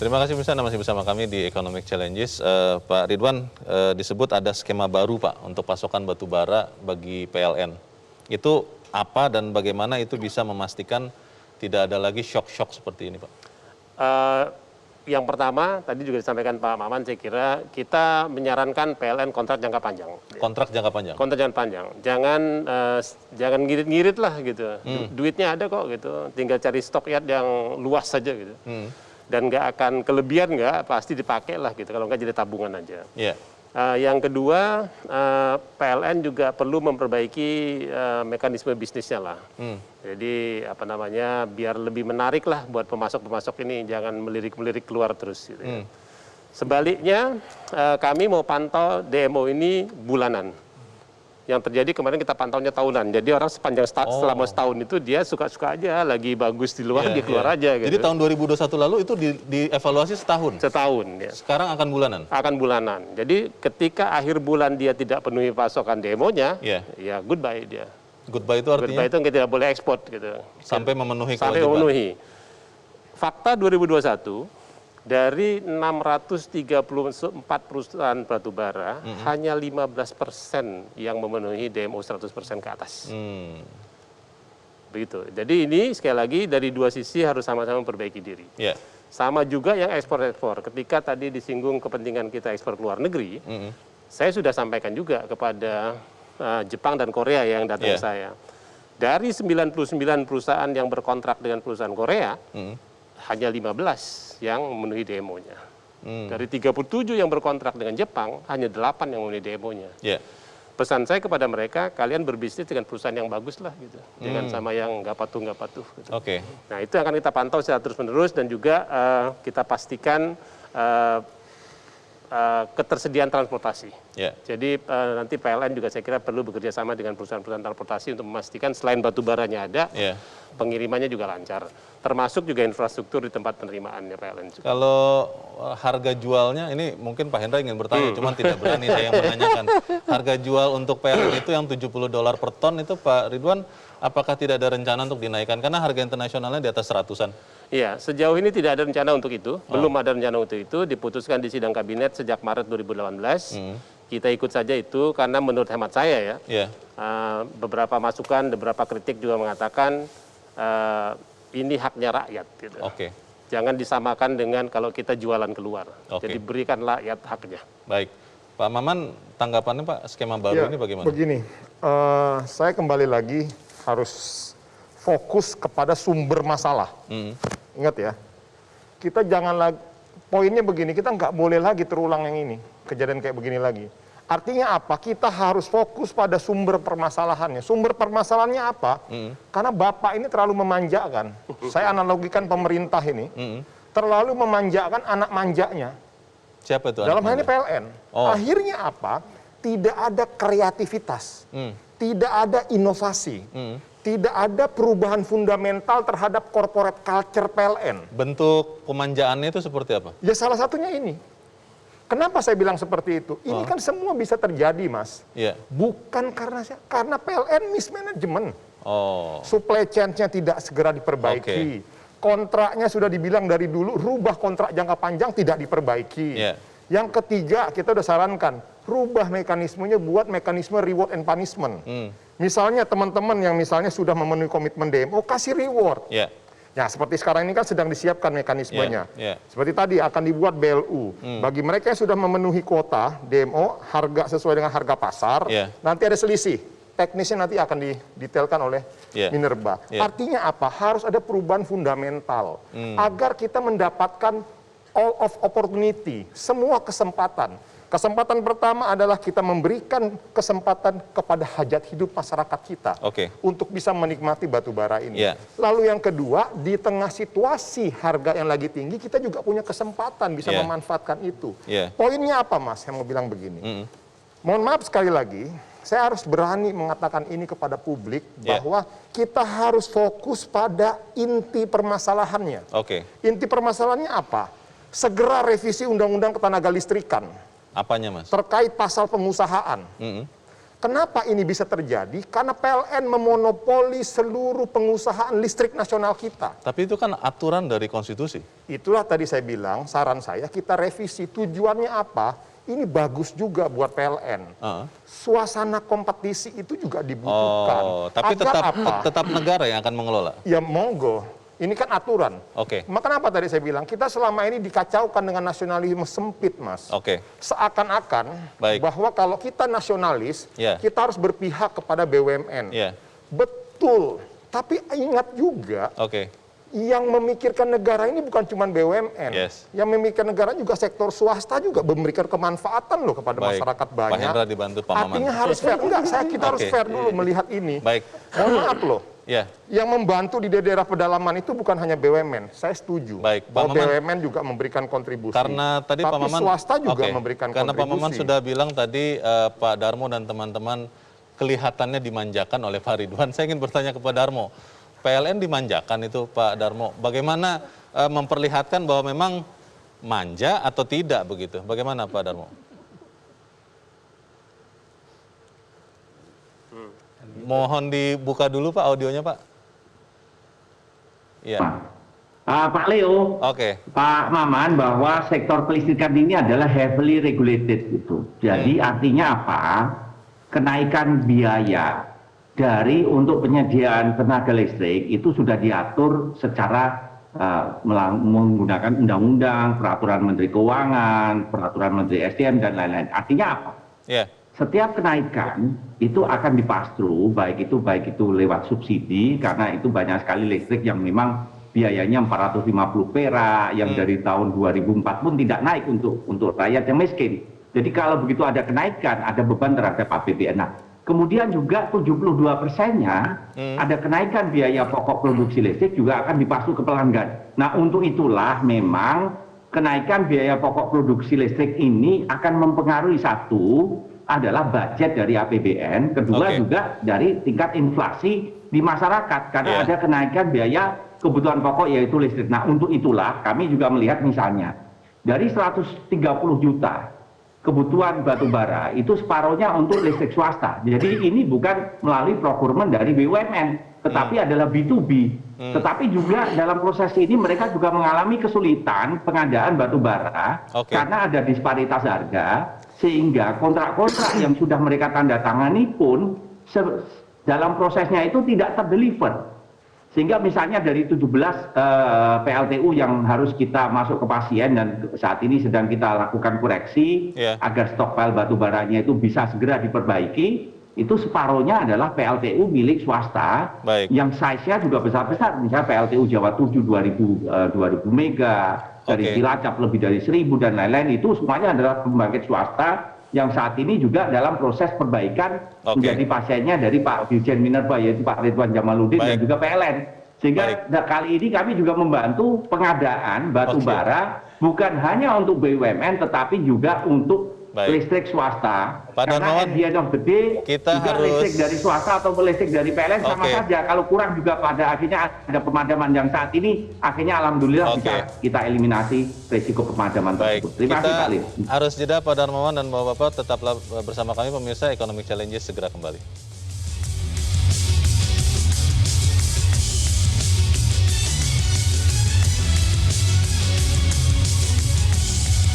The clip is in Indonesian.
Terima kasih Misalnya masih bersama kami di Economic Challenges. Pak Ridwan, disebut ada skema baru Pak untuk pasokan batu bara bagi PLN. Itu apa dan bagaimana itu bisa memastikan tidak ada lagi shock-shock seperti ini Pak? Yang pertama, tadi juga disampaikan Pak Maman, saya kira kita menyarankan PLN kontrak jangka panjang. Kontrak jangka panjang? Kontrak jangka panjang. Jangan ngirit-ngirit lah gitu. Duitnya ada kok gitu, tinggal cari stok yang luas saja gitu. Dan nggak akan kelebihan nggak, pasti dipakai lah gitu, kalau nggak jadi tabungan aja. Yeah. Yang kedua, PLN juga perlu memperbaiki mekanisme bisnisnya lah. Jadi biar lebih menarik lah buat pemasok-pemasok ini, jangan melirik-melirik keluar terus. Gitu ya. Sebaliknya, kami mau pantau DMO ini bulanan. Yang terjadi kemarin kita pantaunya tahunan. Jadi orang selama setahun itu dia suka-suka aja, lagi bagus di luar dia keluar aja. Gitu. Jadi tahun 2021 lalu itu dievaluasi setahun? Setahun. Ya. Sekarang akan bulanan? Akan bulanan. Jadi ketika akhir bulan dia tidak penuhi pasokan demonya, ya goodbye dia. Goodbye itu artinya? Goodbye itu tidak boleh ekspor gitu. Sampai memenuhi kewajiban? Sampai memenuhi. Fakta 2021, dari 634 perusahaan batubara, hanya 15% yang memenuhi DMO 100% ke atas. Begitu. Jadi ini sekali lagi dari dua sisi harus sama-sama memperbaiki diri. Yeah. Sama juga yang ekspor-ekspor. Ketika tadi disinggung kepentingan kita ekspor ke luar negeri, saya sudah sampaikan juga kepada Jepang dan Korea yang datang ke saya. Dari 99 perusahaan yang berkontrak dengan perusahaan Korea, hanya 15 yang memenuhi DMO-nya. Dari 37 yang berkontrak dengan Jepang, hanya 8 yang memenuhi DMO-nya. Yeah. Pesan saya kepada mereka, kalian berbisnis dengan perusahaan yang bagus lah gitu. Jangan sama yang nggak patuh. Gitu. Oke. Nah itu akan kita pantau secara terus-menerus dan juga kita pastikan ketersediaan transportasi. Yeah. Jadi nanti PLN juga saya kira perlu bekerja sama dengan perusahaan-perusahaan transportasi untuk memastikan selain batu baranya ada, pengirimannya juga lancar. Termasuk juga infrastruktur di tempat penerimaannya PLN juga. Kalau harga jualnya, ini mungkin Pak Hendra ingin bertanya, cuman tidak berani saya yang menanyakan. Harga jual untuk PLN itu yang $70 per ton itu Pak Ridwan, apakah tidak ada rencana untuk dinaikkan? Karena harga internasionalnya di atas 100-an. Iya, sejauh ini tidak ada rencana untuk itu. Belum ada rencana untuk itu. Diputuskan di sidang kabinet sejak Maret 2018. Kita ikut saja itu karena menurut hemat saya ya, beberapa masukan, beberapa kritik juga mengatakan ini haknya rakyat. Gitu. Jangan disamakan dengan kalau kita jualan keluar. Jadi berikan rakyat haknya. Baik. Pak Maman, tanggapannya Pak, skema baru ini bagaimana? Begini, saya kembali lagi harus fokus kepada sumber masalah. Ingat ya, kita jangan lagi, poinnya begini, kita nggak boleh lagi terulang yang ini, kejadian kayak begini lagi. Artinya apa? Kita harus fokus pada sumber permasalahannya. Sumber permasalahannya apa? Karena Bapak ini terlalu memanjakan. Saya analogikan pemerintah ini, terlalu memanjakan anak manjanya. Siapa itu? Dalam hal ini PLN. Akhirnya apa? Tidak ada kreativitas, tidak ada inovasi, tidak ada perubahan fundamental terhadap corporate culture PLN. Bentuk pemanjaannya itu seperti apa? Ya salah satunya ini. Kenapa saya bilang seperti itu? Ini kan semua bisa terjadi, Mas. Bukan karena PLN mismanagement. Supply chain-nya tidak segera diperbaiki. Kontraknya sudah dibilang dari dulu, rubah kontrak jangka panjang tidak diperbaiki. Yang ketiga, kita sudah sarankan, rubah mekanismenya buat mekanisme reward and punishment. Misalnya teman-teman yang misalnya sudah memenuhi komitmen DMO, kasih reward. Ya, seperti sekarang ini kan sedang disiapkan mekanismenya. Seperti tadi akan dibuat BLU. Bagi mereka yang sudah memenuhi kuota DMO, harga sesuai dengan harga pasar, nanti ada selisih. Teknisnya nanti akan didetailkan oleh Minerba. Artinya apa? Harus ada perubahan fundamental. Agar kita mendapatkan all of opportunity, semua kesempatan. Kesempatan pertama adalah kita memberikan kesempatan kepada hajat hidup masyarakat kita untuk bisa menikmati batu bara ini. Lalu yang kedua, di tengah situasi harga yang lagi tinggi, kita juga punya kesempatan bisa memanfaatkan itu. Poinnya apa, Mas? Saya mau bilang begini. Mohon maaf sekali lagi, saya harus berani mengatakan ini kepada publik bahwa kita harus fokus pada inti permasalahannya. Inti permasalahannya apa? Segera revisi Undang-Undang Ketenagalistrikan. Apanya, Mas? Terkait pasal pengusahaan. Kenapa ini bisa terjadi? Karena PLN memonopoli seluruh pengusahaan listrik nasional kita. Tapi itu kan aturan dari konstitusi. Itulah tadi saya bilang, saran saya kita revisi. Tujuannya apa? Ini bagus juga buat PLN. Suasana kompetisi itu juga dibutuhkan. Oh, tapi tetap negara yang akan mengelola? Ya monggo. Ini kan aturan. Oke. Maka kenapa tadi saya bilang, kita selama ini dikacaukan dengan nasionalisme sempit, Mas. Oke. Seakan-akan Baik. bahwa kalau kita nasionalis, Ya. kita harus berpihak kepada BUMN. Ya. Betul. Tapi ingat juga, Oke. yang memikirkan negara ini bukan cuma BUMN. Yes. Yang memikirkan negara juga sektor swasta juga memberikan kemanfaatan loh kepada Baik. masyarakat Pak banyak. Hendra dibantu Pak Maman. Artinya harus fair. Enggak, kita harus Oke. fair dulu melihat ini. Baik. Mohon maaf loh. Ya. Yang membantu di daerah pedalaman itu bukan hanya BUMN. Saya setuju. Baik, Pak bahwa Maman. BUMN juga memberikan kontribusi. Karena tadi Pak Tapi Maman swasta juga oke. memberikan Karena Pak kontribusi. Maman sudah bilang tadi Pak Darmo dan teman-teman kelihatannya dimanjakan oleh Pak Ridwan. Saya ingin bertanya kepada Darmo. PLN dimanjakan itu Pak Darmo. Bagaimana memperlihatkan bahwa memang manja atau tidak begitu? Bagaimana Pak Darmo? Mohon dibuka dulu Pak audionya Pak. Iya. Pak Leo, Oke. Pak Maman, bahwa sektor kelistrikan ini adalah heavily regulated gitu. Jadi artinya apa? Kenaikan biaya dari untuk penyediaan tenaga listrik itu sudah diatur secara menggunakan undang-undang, peraturan Menteri Keuangan, peraturan Menteri SDM dan lain-lain. Artinya apa? Ya. Setiap kenaikan itu akan dipastru, baik itu lewat subsidi, karena itu banyak sekali listrik yang memang biayanya 450 perak, yang dari tahun 2004 pun tidak naik untuk rakyat yang miskin. Jadi kalau begitu ada kenaikan, ada beban terhadap APBN. Nah, kemudian juga 72%-nya ada kenaikan biaya pokok produksi listrik juga akan dipastru ke pelanggan. Nah, untuk itulah memang kenaikan biaya pokok produksi listrik ini akan mempengaruhi satu adalah budget dari APBN, kedua juga dari tingkat inflasi di masyarakat karena ada kenaikan biaya kebutuhan pokok yaitu listrik. Nah, untuk itulah kami juga melihat misalnya dari 130 juta kebutuhan batu bara itu separohnya untuk listrik swasta. Jadi ini bukan melalui procurement dari BUMN, tetapi adalah B2B. Tetapi juga dalam proses ini mereka juga mengalami kesulitan pengadaan batu bara karena ada disparitas harga, sehingga kontrak-kontrak yang sudah mereka tanda tangani pun dalam prosesnya itu tidak terdeliver. Sehingga misalnya dari 17 PLTU yang harus kita masuk ke pasien dan saat ini sedang kita lakukan koreksi agar stockpile batu baranya itu bisa segera diperbaiki, itu separohnya adalah PLTU milik swasta yang size-nya juga besar-besar. Misalnya PLTU Jawa 7 2000 mega, dari Cilacap lebih dari 1000 dan lain-lain, itu semuanya adalah pembangkit swasta yang saat ini juga dalam proses perbaikan menjadi pasiennya dari Pak Dirjen Minerba, yaitu Pak Ridwan Jamaluddin dan juga PLN. Sehingga kali ini kami juga membantu pengadaan batu bara bukan hanya untuk BUMN tetapi juga untuk listrik swasta. Karena at the end of the day juga listrik dari swasta atau listrik dari PLN sama saja. Kalau kurang juga pada akhirnya ada pemadaman yang saat ini akhirnya alhamdulillah bisa kita eliminasi risiko pemadaman tersebut. Terima kasih Pak Leo. Harus jeda Pak Darmawan dan Bapak-Bapak, tetaplah bersama kami pemirsa Economic Challenges segera kembali.